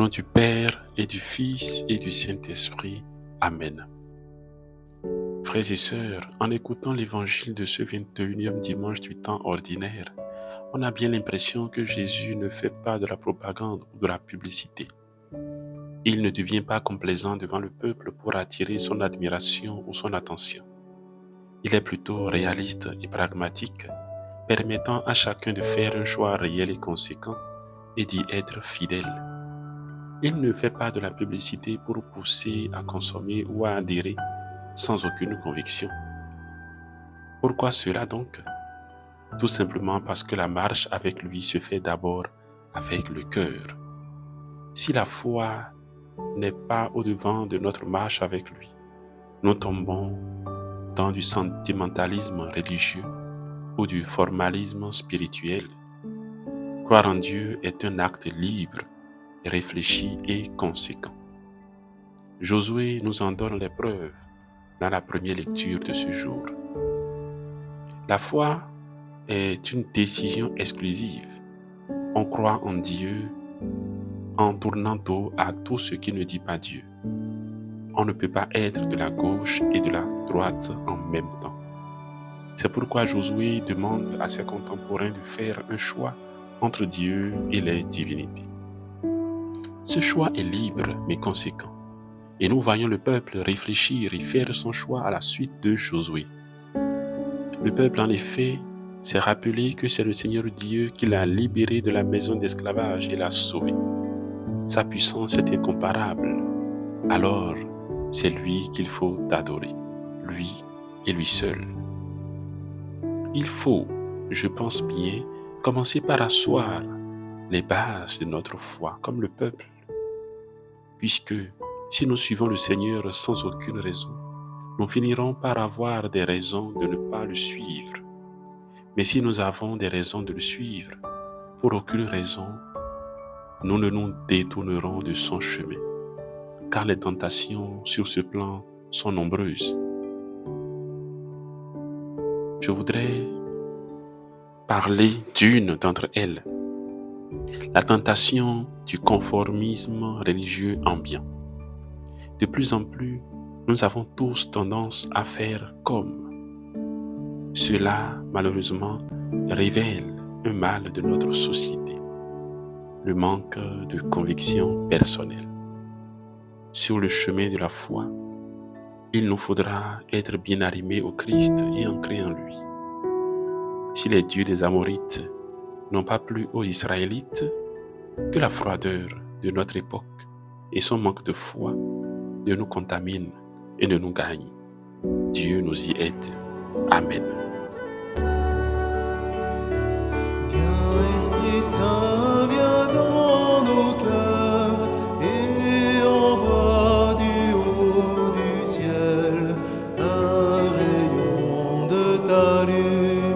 nom du Père et du Fils et du Saint-Esprit. Amen. Frères et sœurs, en écoutant l'évangile de ce 21e dimanche du temps ordinaire, on a bien l'impression que Jésus ne fait pas de la propagande ou de la publicité. Il ne devient pas complaisant devant le peuple pour attirer son admiration ou son attention. Il est plutôt réaliste et pragmatique, permettant à chacun de faire un choix réel et conséquent et d'y être fidèle. Il ne fait pas de la publicité pour pousser à consommer ou à adhérer sans aucune conviction. Pourquoi cela donc? Tout simplement parce que la marche avec lui se fait d'abord avec le cœur. Si la foi n'est pas au-devant de notre marche avec lui, nous tombons dans du sentimentalisme religieux ou du formalisme spirituel. Croire en Dieu est un acte libre, réfléchi et conséquent. Josué nous en donne les preuves dans la première lecture de ce jour. La foi est une décision exclusive. On croit en Dieu en tournant dos à tout ce qui ne dit pas Dieu. On ne peut pas être de la gauche et de la droite en même temps. C'est pourquoi Josué demande à ses contemporains de faire un choix entre Dieu et les divinités. Ce choix est libre mais conséquent. Et nous voyons le peuple réfléchir et faire son choix à la suite de Josué. Le peuple, en effet, s'est rappelé que c'est le Seigneur Dieu qui l'a libéré de la maison d'esclavage et l'a sauvé. Sa puissance est incomparable. Alors, c'est lui qu'il faut adorer, lui et lui seul. Il faut, je pense bien, commencer par asseoir les bases de notre foi, comme le peuple, puisque si nous suivons le Seigneur sans aucune raison, nous finirons par avoir des raisons de ne pas le suivre. Mais si nous avons des raisons de le suivre, pour aucune raison, nous ne nous détournerons de son chemin, car les tentations sur ce plan sont nombreuses. Je voudrais parler d'une d'entre elles, la tentation du conformisme religieux ambiant. De plus en plus, nous avons tous tendance à faire comme. Cela, malheureusement, révèle un mal de notre société, le manque de conviction personnelle. Sur le chemin de la foi, il nous faudra être bien arrimés au Christ et ancrés en lui. Si les dieux des Amorites n'ont pas plu aux Israélites, que la froideur de notre époque et son manque de foi ne nous contamine et ne nous gagne. Dieu nous y aide. Amen. Viens Esprit Saint, viens en nos cœurs et envoie du haut du ciel un rayon de ta lumière.